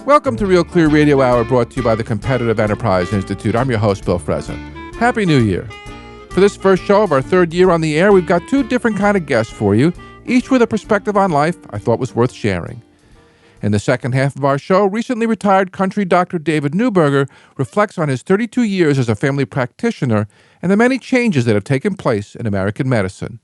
Welcome to Real Clear Radio Hour, brought to you by the Competitive Enterprise Institute. I'm your host, Bill Frezza. Happy New Year. For this first show of our third year on the air, we've got two different kind of guests for you, each with a perspective on life I thought was worth sharing. In the second half of our show, recently retired country doctor David Newberger reflects on his 32 years as a family practitioner and the many changes that have taken place in American medicine.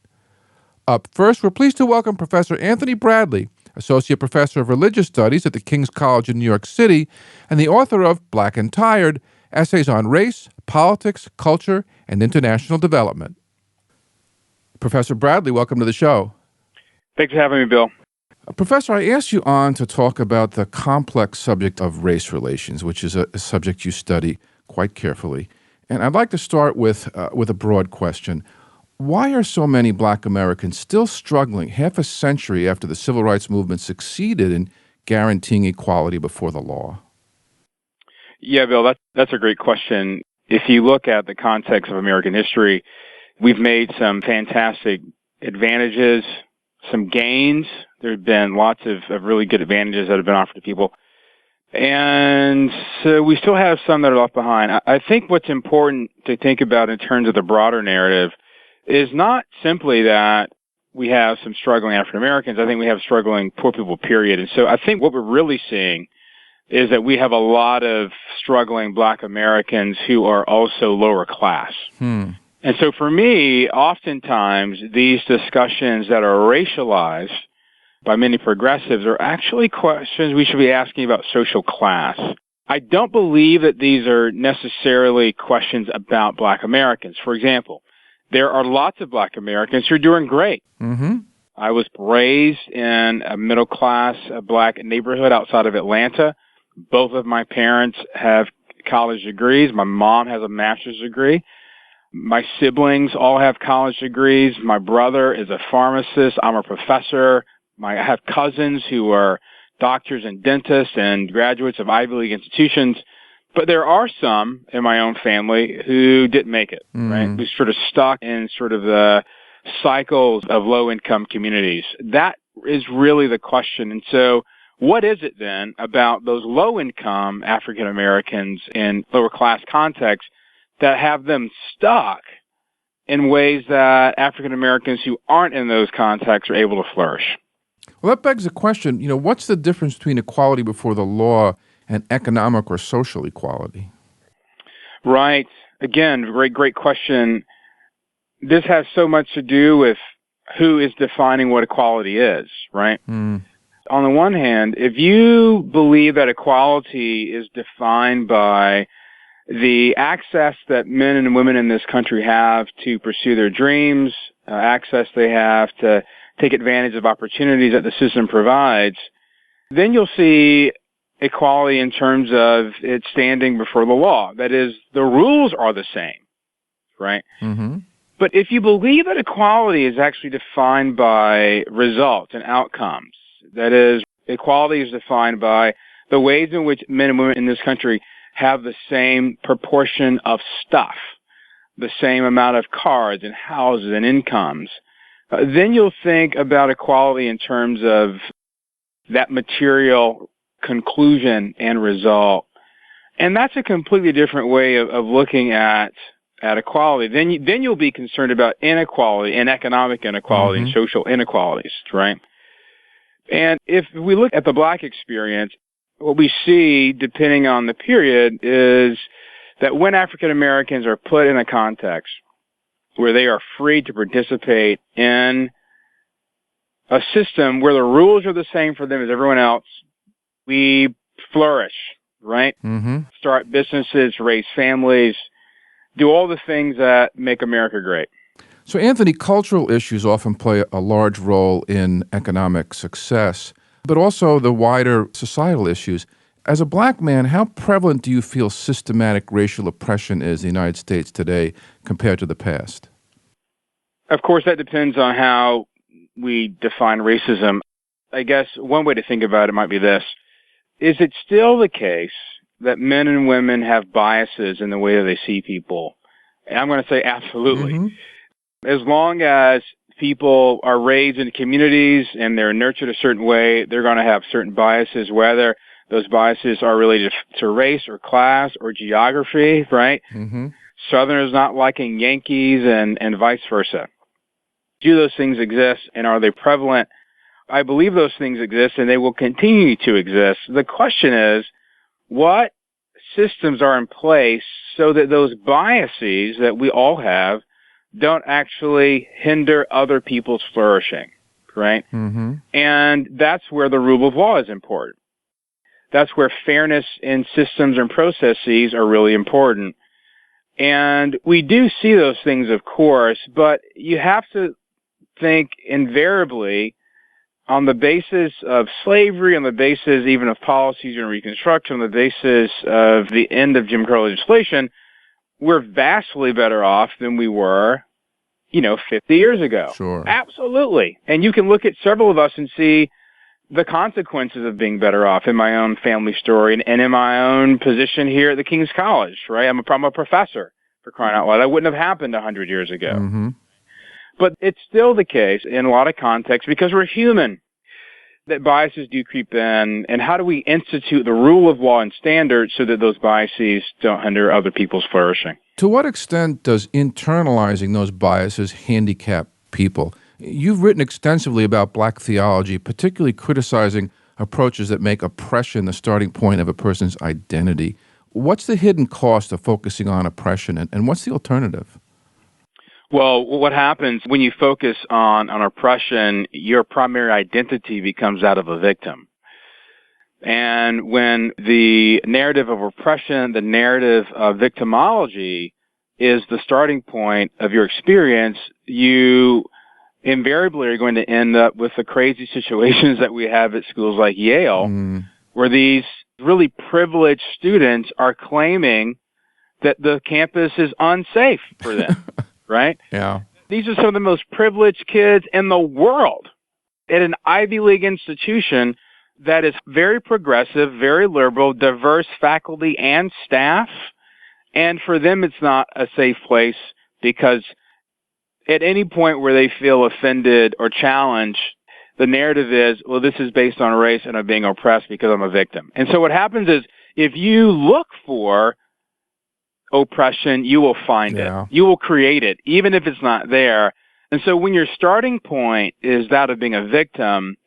Up first, we're pleased to welcome Professor Anthony Bradley, Associate Professor of Religious Studies at the King's College in New York City, and the author of Black and Tired, Essays on Race, Politics, Culture, and International Development. Professor Bradley, welcome to the show. Thanks for having me, Bill. Professor, I asked you on to talk about the complex subject of race relations, which is a subject you study quite carefully. And I'd like to start with a broad question. Why are so many Black Americans still struggling half a century after the Civil Rights Movement succeeded in guaranteeing equality before the law? Yeah, Bill, that's a great question. If you look at the context of American history, we've made some fantastic advantages, some gains. There have been lots of really good advantages that have been offered to people. And so we still have some that are left behind. I think what's important to think about in terms of the broader narrative is not simply that we have some struggling African Americans. I think we have struggling poor people, period. And so I think what we're really seeing is that we have a lot of struggling Black Americans who are also lower class. And so for me, oftentimes these discussions that are racialized by many progressives are actually questions we should be asking about social class. I don't believe that these are necessarily questions about Black Americans. For example, there are lots of Black Americans who are doing great. I was raised in a middle-class Black neighborhood outside of Atlanta. Both of my parents have college degrees. My mom has a master's degree. My siblings all have college degrees. My brother is a pharmacist. I'm a professor. I have cousins who are doctors and dentists and graduates of Ivy League institutions. But there are some in my own family who didn't make it, right? Who sort of stuck in sort of the cycles of low-income communities. That is really the question. And so what is it then about those low-income African Americans in lower-class contexts that have them stuck in ways that African Americans who aren't in those contexts are able to flourish? Well, that begs the question, what's the difference between equality before the law and economic or social equality? Right. Again, great question. This has so much to do with who is defining what equality is, right? On the one hand, if you believe that equality is defined by the access that men and women in this country have to pursue their dreams, access they have to take advantage of opportunities that the system provides, then you'll see equality in terms of it standing before the law. That is, the rules are the same, right? But if you believe that equality is actually defined by results and outcomes, that is, equality is defined by the ways in which men and women in this country have the same proportion of stuff, the same amount of cars and houses and incomes, then you'll think about equality in terms of that material conclusion and result. And that's a completely different way of looking at equality. Then you'll be concerned about inequality and economic inequality and social inequalities, right? And if we look at the Black experience, what we see, depending on the period, is that when African Americans are put in a context where they are free to participate in a system where the rules are the same for them as everyone else, we flourish, right? Start businesses, raise families, do all the things that make America great. So, Anthony, cultural issues often play a large role in economic success, but also the wider societal issues. As a Black man, how prevalent do you feel systematic racial oppression is in the United States today compared to the past? Of course, that depends on how we define racism. I guess one way to think about it might be this. Is it still the case that men and women have biases in the way that they see people? And I'm going to say absolutely. As long as people are raised in communities and they're nurtured a certain way, they're going to have certain biases, whether Those biases are related to race or class or geography, right? Mm-hmm. Southerners not liking Yankees and vice versa. Do those things exist, and are they prevalent? I believe those things exist, and they will continue to exist. The question is, what systems are in place so that those biases that we all have don't actually hinder other people's flourishing, right? Mm-hmm. And that's where the rule of law is important. That's where fairness in systems and processes are really important. And we do see those things, of course, but you have to think invariably on the basis of slavery, on the basis even of policies and Reconstruction, on the basis of the end of Jim Crow legislation, we're vastly better off than we were, 50 years ago. Sure. Absolutely. And you can look at several of us and see the consequences of being better off in my own family story and in my own position here at the King's College, right? I'm a professor, for crying out loud. That wouldn't have happened 100 years ago. Mm-hmm. But it's still the case in a lot of contexts, because we're human, that biases do creep in. And how do we institute the rule of law and standards so that those biases don't hinder other people's flourishing? To what extent does internalizing those biases handicap people? You've written extensively about Black theology, particularly criticizing approaches that make oppression the starting point of a person's identity. What's the hidden cost of focusing on oppression, and what's the alternative? Well, what happens when you focus on oppression, your primary identity becomes that of a victim. And when the narrative of oppression, the narrative of victimology is the starting point of your experience, you invariably are going to end up with the crazy situations that we have at schools like Yale, where these really privileged students are claiming that the campus is unsafe for them, right? Yeah. These are some of the most privileged kids in the world at an Ivy League institution that is very progressive, very liberal, diverse faculty and staff. And for them, it's not a safe place, because at any point where they feel offended or challenged, the narrative is, well, this is based on race and I'm being oppressed because I'm a victim. And so what happens is, if you look for oppression, you will find it. You will create it, even if it's not there. And so when your starting point is that of being a victim,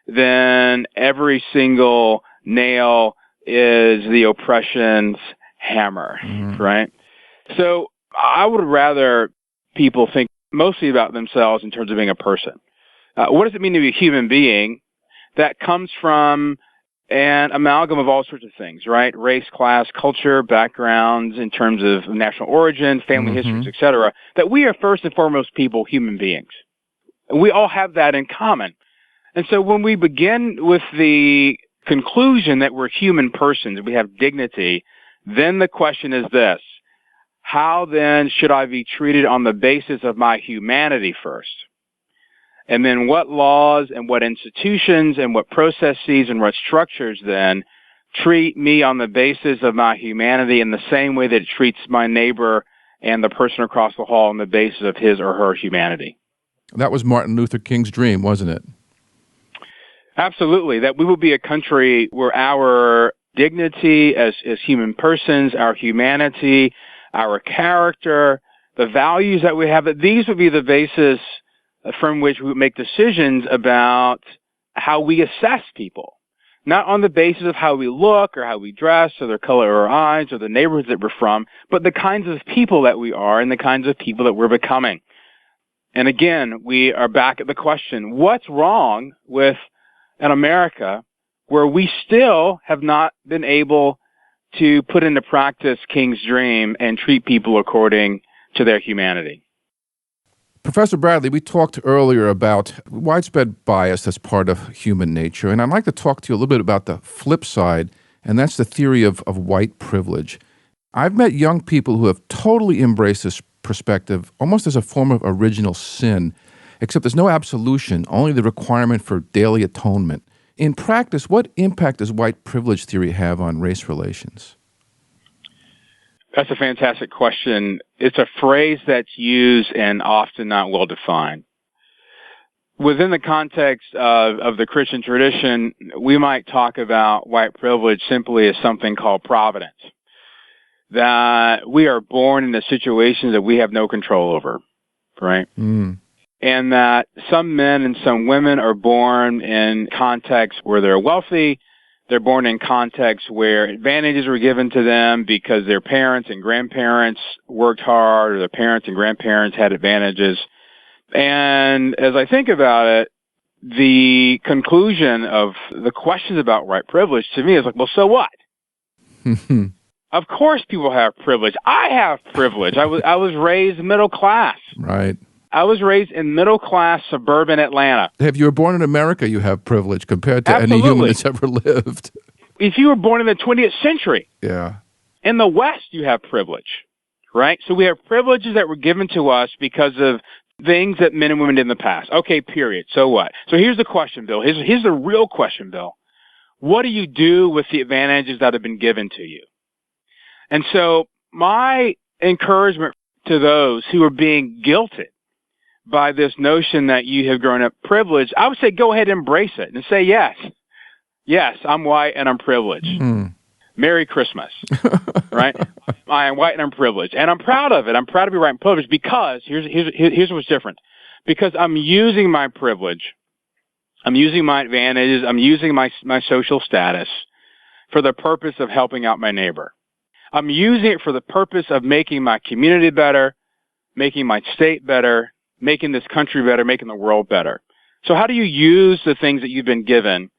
then every single nail is the oppression's hammer, right? So I would rather people think mostly about themselves in terms of being a person. What does it mean to be a human being? That comes from an amalgam of all sorts of things, right? Race, class, culture, backgrounds in terms of national origin, family histories, etc. That we are first and foremost people, human beings. And we all have that in common. And so when we begin with the conclusion that we're human persons, we have dignity, then the question is this: how then should I be treated on the basis of my humanity first? And then what laws and what institutions and what processes and what structures then treat me on the basis of my humanity in the same way that it treats my neighbor and the person across the hall on the basis of his or her humanity? That was Martin Luther King's dream, wasn't it? Absolutely. That we will be a country where our dignity as human persons, our humanity, our character, the values that we have, that these would be the basis from which we make decisions about how we assess people. Not on the basis of how we look or how we dress or the color of our eyes or the neighborhoods that we're from, but the kinds of people that we are and the kinds of people that we're becoming. And again, we are back at the question, what's wrong with an America where we still have not been able to put into practice King's dream and treat people according to their humanity? Professor Bradley, we talked earlier about widespread bias that's part of human nature, and I'd like to talk to you a little bit about the flip side, and that's the theory of white privilege. I've met young people who have totally embraced this perspective almost as a form of original sin, except there's no absolution, only the requirement for daily atonement. In practice, what impact does white privilege theory have on race relations? That's a fantastic question. It's a phrase that's used and often not well defined. Within the context of the Christian tradition, we might talk about white privilege simply as something called providence. That we are born into situations that we have no control over, right? Mm. And that some men and some women are born in contexts where they're wealthy. They're born in contexts where advantages were given to them because their parents and grandparents worked hard, or their parents and grandparents had advantages. And as I think about it, the conclusion of the questions about white privilege to me is like, well, so what? Of course people have privilege. I have privilege. I was raised middle class. Right. I was raised in middle-class suburban Atlanta. If you were born in America, you have privilege compared to Absolutely. any human that's ever lived. If you were born in the 20th century, Yeah. in the West, you have privilege, right? So we have privileges that were given to us because of things that men and women did in the past. Okay, period. So what? So here's the question, Bill. Here's the real question, Bill. What do you do with the advantages that have been given to you? And so my encouragement to those who are being guilted by this notion that you have grown up privileged, I would say go ahead and embrace it and say, yes, I'm white and I'm privileged. Mm. Merry Christmas, right? I am white and I'm privileged. And I'm proud of it. I'm proud to be white and privileged because here's what's different. Because I'm using my privilege, I'm using my advantages, I'm using my social status for the purpose of helping out my neighbor. I'm using it for the purpose of making my community better, making my state better, making this country better, making the world better. So how do you use the things that you've been given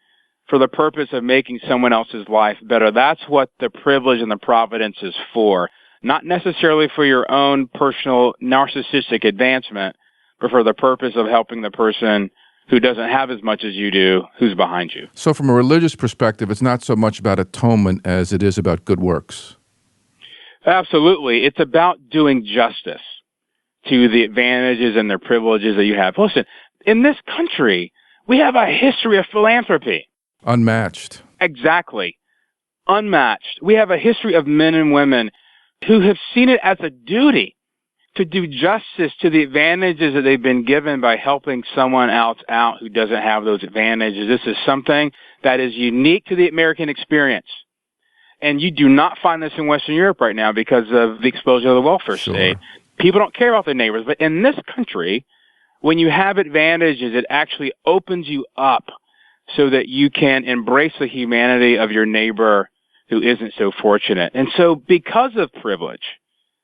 for the purpose of making someone else's life better? That's what the privilege and the providence is for. Not necessarily for your own personal narcissistic advancement, but for the purpose of helping the person who doesn't have as much as you do, who's behind you. So from a religious perspective, it's not so much about atonement as it is about good works. Absolutely. It's about doing justice to the advantages and the privileges that you have. Listen, in this country, we have a history of philanthropy. Unmatched. Exactly. Unmatched. We have a history of men and women who have seen it as a duty to do justice to the advantages that they've been given by helping someone else out who doesn't have those advantages. This is something that is unique to the American experience. And you do not find this in Western Europe right now because of the explosion of the welfare state. People don't care about their neighbors. But in this country, when you have advantages, it actually opens you up so that you can embrace the humanity of your neighbor who isn't so fortunate. And so because of privilege,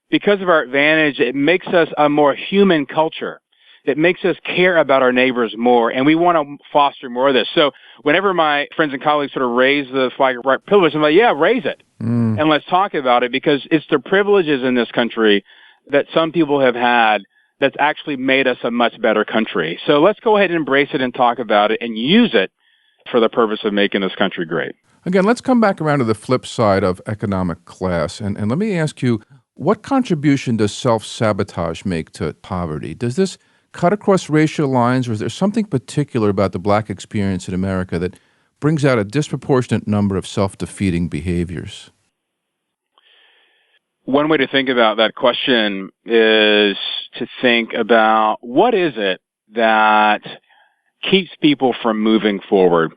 because of our advantage, it makes us a more human culture. It makes us care about our neighbors more, and we want to foster more of this. So whenever my friends and colleagues sort of raise the flag of white privilege, I'm like, yeah, raise it. And let's talk about it, because it's the privileges in this country that some people have had that's actually made us a much better country. So let's go ahead and embrace it and talk about it and use it for the purpose of making this country great. Again, let's come back around to the flip side of economic class. And let me ask you, what contribution does self-sabotage make to poverty? Does this cut across racial lines, or is there something particular about the Black experience in America that brings out a disproportionate number of self-defeating behaviors? One way to think about that question is to think about what is it that keeps people from moving forward?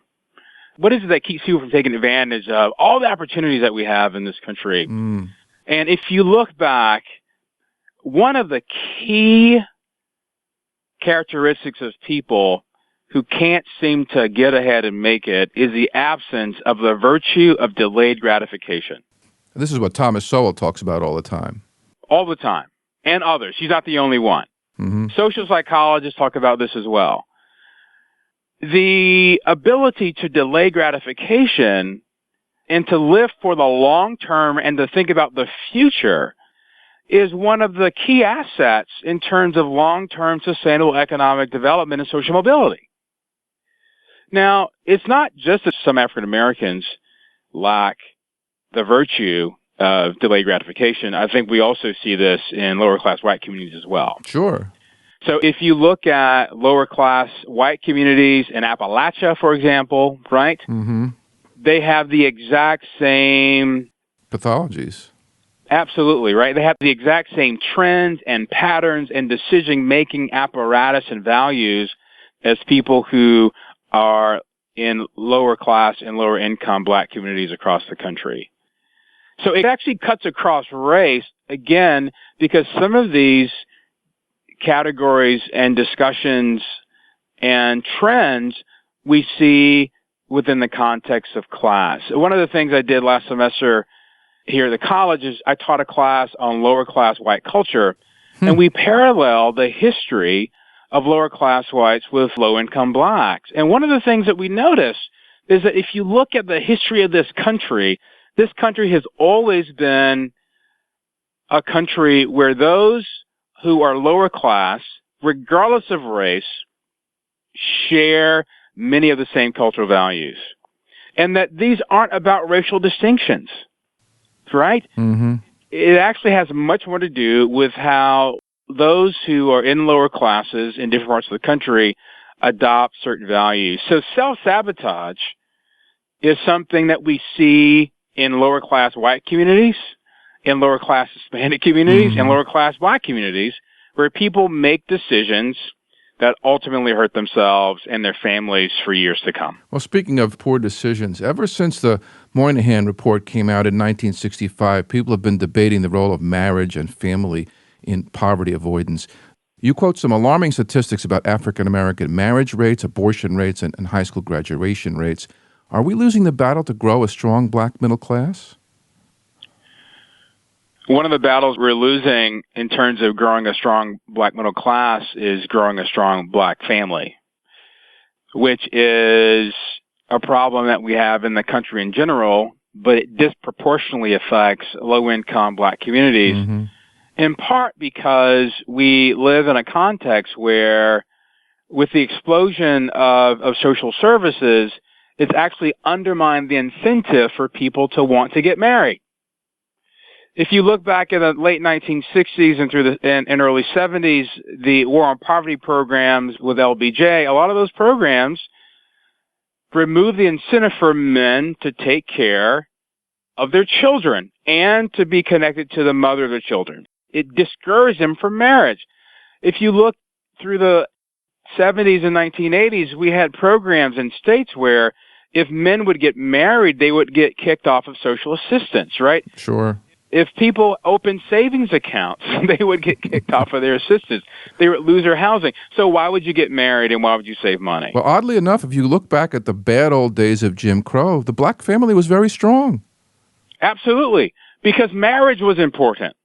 What is it that keeps people from taking advantage of all the opportunities that we have in this country? And if you look back, one of the key characteristics of people who can't seem to get ahead and make it is the absence of the virtue of delayed gratification. This is what Thomas Sowell talks about all the time. All the time. And others. He's not the only one. Social psychologists talk about this as well. The ability to delay gratification and to live for the long term and to think about the future is one of the key assets in terms of long-term sustainable economic development and social mobility. Now, it's not just that some African Americans lack the virtue of delayed gratification. I think we also see this in lower-class white communities as well. Sure. So if you look at lower-class white communities in Appalachia, for example, right, they have the exact same pathologies. Absolutely, right? They have the exact same trends and patterns and decision-making apparatus and values as people who are in lower class and lower income Black communities across the country. So it actually cuts across race, again, because some of these categories and discussions and trends we see within the context of class. One of the things I did last semester here at the college is I taught a class on lower class white culture, and we parallel the history of lower class whites with low income Blacks. And one of the things that we noticed is that if you look at the history of this country has always been a country where those who are lower class, regardless of race, share many of the same cultural values. And that these aren't about racial distinctions, right? Mm-hmm. It actually has much more to do with how those who are in lower classes in different parts of the country adopt certain values. So self-sabotage is something that we see in lower class white communities, in lower class Hispanic communities, and lower class Black communities, where people make decisions that ultimately hurt themselves and their families for years to come. Well, speaking of poor decisions, ever since the Moynihan Report came out in 1965, people have been debating the role of marriage and family in poverty avoidance. You quote some alarming statistics about African-American marriage rates, abortion rates, and high school graduation rates. Are we losing the battle to grow a strong Black middle class? One of the battles we're losing in terms of growing a strong Black middle class is growing a strong Black family, which is a problem that we have in the country in general, but it disproportionately affects low-income Black communities, in part because we live in a context where, with the explosion of social services, it's actually undermined the incentive for people to want to get married. If you look back at the late 1960s and through and early 70s, the War on Poverty programs with LBJ, a lot of those programs remove the incentive for men to take care of their children and to be connected to the mother of their children. It discouraged them from marriage. If you look through the 70s and 1980s, we had programs in states where if men would get married, they would get kicked off of social assistance, right? Sure. If people opened savings accounts, they would get kicked off of their assistance. They would lose their housing. So why would you get married and why would you save money? Well, oddly enough, if you look back at the bad old days of Jim Crow, the Black family was very strong. Absolutely. Because marriage was important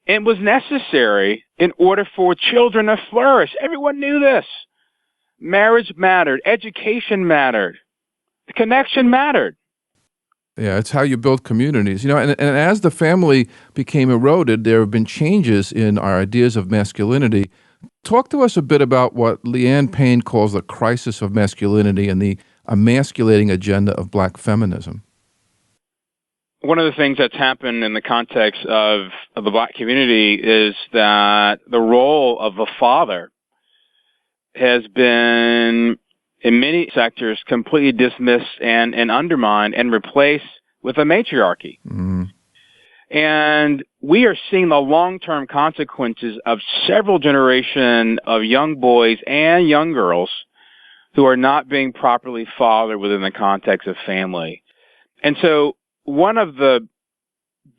and was necessary in order for children to flourish. Everyone knew this. Marriage mattered. Education mattered. The connection mattered. Yeah, it's how you build communities. You know, and as the family became eroded, there have been changes in our ideas of masculinity. Talk to us a bit about what Leanne Payne calls the crisis of masculinity and the emasculating agenda of Black feminism. One of the things that's happened in the context of the Black community is that the role of a father has been, in many sectors, completely dismissed and undermined and replaced with a matriarchy. And we are seeing the long-term consequences of several generations of young boys and young girls who are not being properly fathered within the context of family. And so one of the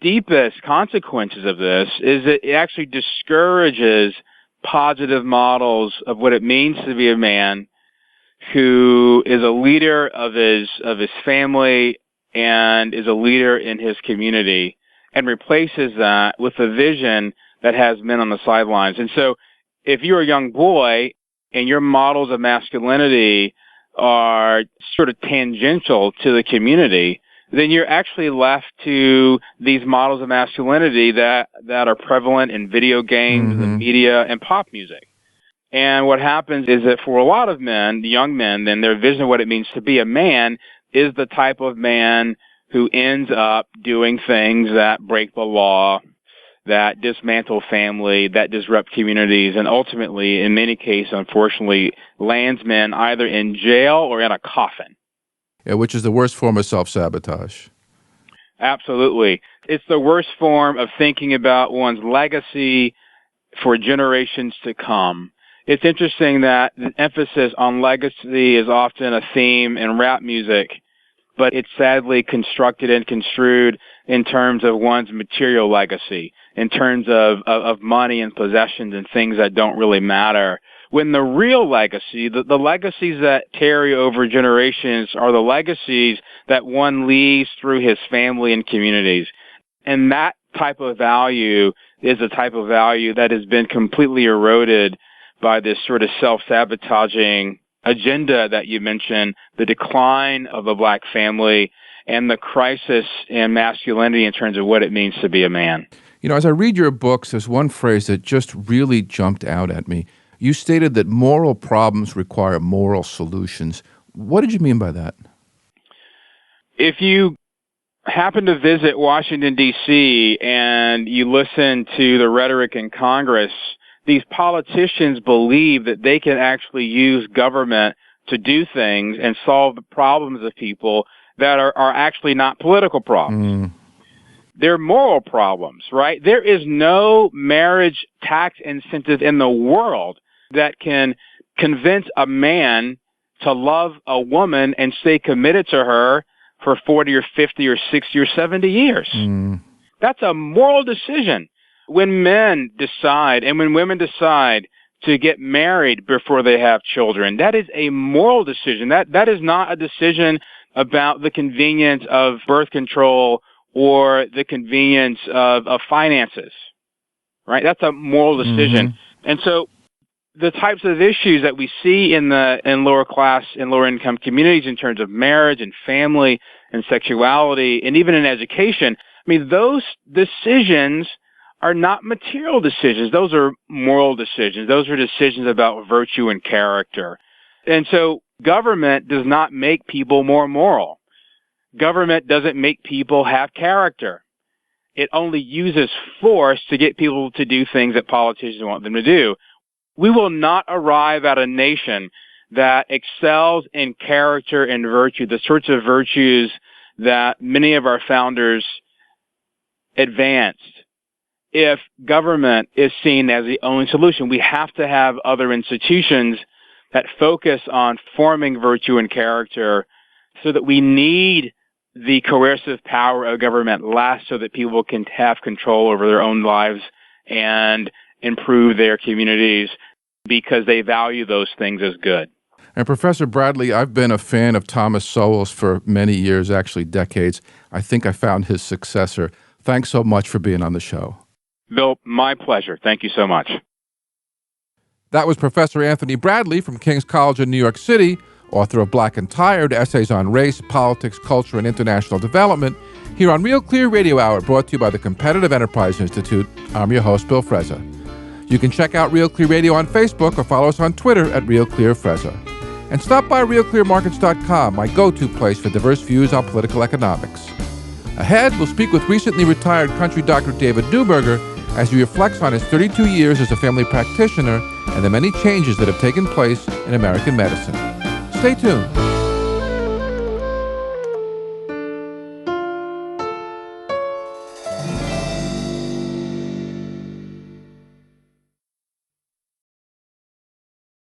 deepest consequences of this is that it actually discourages positive models of what it means to be a man who is a leader of his family and is a leader in his community, and replaces that with a vision that has men on the sidelines. And so if you're a young boy and your models of masculinity are sort of tangential to the community, then you're actually left to these models of masculinity that are prevalent in video games, and media, and pop music. And what happens is that for a lot of men, young men, then their vision of what it means to be a man is the type of man who ends up doing things that break the law, that dismantle family, that disrupt communities, and ultimately, in many cases, unfortunately, lands men either in jail or in a coffin. Yeah, which is the worst form of self-sabotage. Absolutely. It's the worst form of thinking about one's legacy for generations to come. It's interesting that the emphasis on legacy is often a theme in rap music, but it's sadly constructed and construed in terms of one's material legacy, in terms of money and possessions and things that don't really matter. When the real legacy, the legacies that carry over generations, are the legacies that one leaves through his family and communities. And that type of value is a type of value that has been completely eroded by this sort of self-sabotaging agenda that you mentioned, the decline of the black family and the crisis in masculinity in terms of what it means to be a man. You know, as I read your books, there's one phrase that just really jumped out at me. You stated that moral problems require moral solutions. What did you mean by that? If you happen to visit Washington, D.C., and you listen to the rhetoric in Congress, these politicians believe that they can actually use government to do things and solve the problems of people that are actually not political problems. They're moral problems, right? There is no marriage tax incentive in the world that can convince a man to love a woman and stay committed to her for 40 or 50 or 60 or 70 years. That's a moral decision. When men decide and when women decide to get married before they have children, that is a moral decision. That is not a decision about the convenience of birth control or the convenience of finances, right? That's a moral decision. And so the types of issues that we see in lower class and lower income communities in terms of marriage and family and sexuality and even in education, I mean, those decisions are not material decisions. Those are moral decisions. Those are decisions about virtue and character. And so government does not make people more moral. Government doesn't make people have character. It only uses force to get people to do things that politicians want them to do. We will not arrive at a nation that excels in character and virtue, the sorts of virtues that many of our founders advanced, if government is seen as the only solution. We have to have other institutions that focus on forming virtue and character so that we need the coercive power of government less so that people can have control over their own lives and improve their communities because they value those things as good. And Professor Bradley, I've been a fan of Thomas Sowell's for many years, actually decades. I think I found his successor. Thanks so much for being on the show. Bill, my pleasure. Thank you so much. That was Professor Anthony Bradley from King's College in New York City, author of Black and Tired, Essays on Race, Politics, Culture, and International Development, here on Real Clear Radio Hour, brought to you by the Competitive Enterprise Institute. I'm your host, Bill Frezza. You can check out Real Clear Radio on Facebook or follow us on Twitter at Real Clear Frezza. And stop by RealClearMarkets.com, my go-to place for diverse views on political economics. Ahead, we'll speak with recently retired country doctor David Newberger as he reflects on his 32 years as a family practitioner and the many changes that have taken place in American medicine. Stay tuned.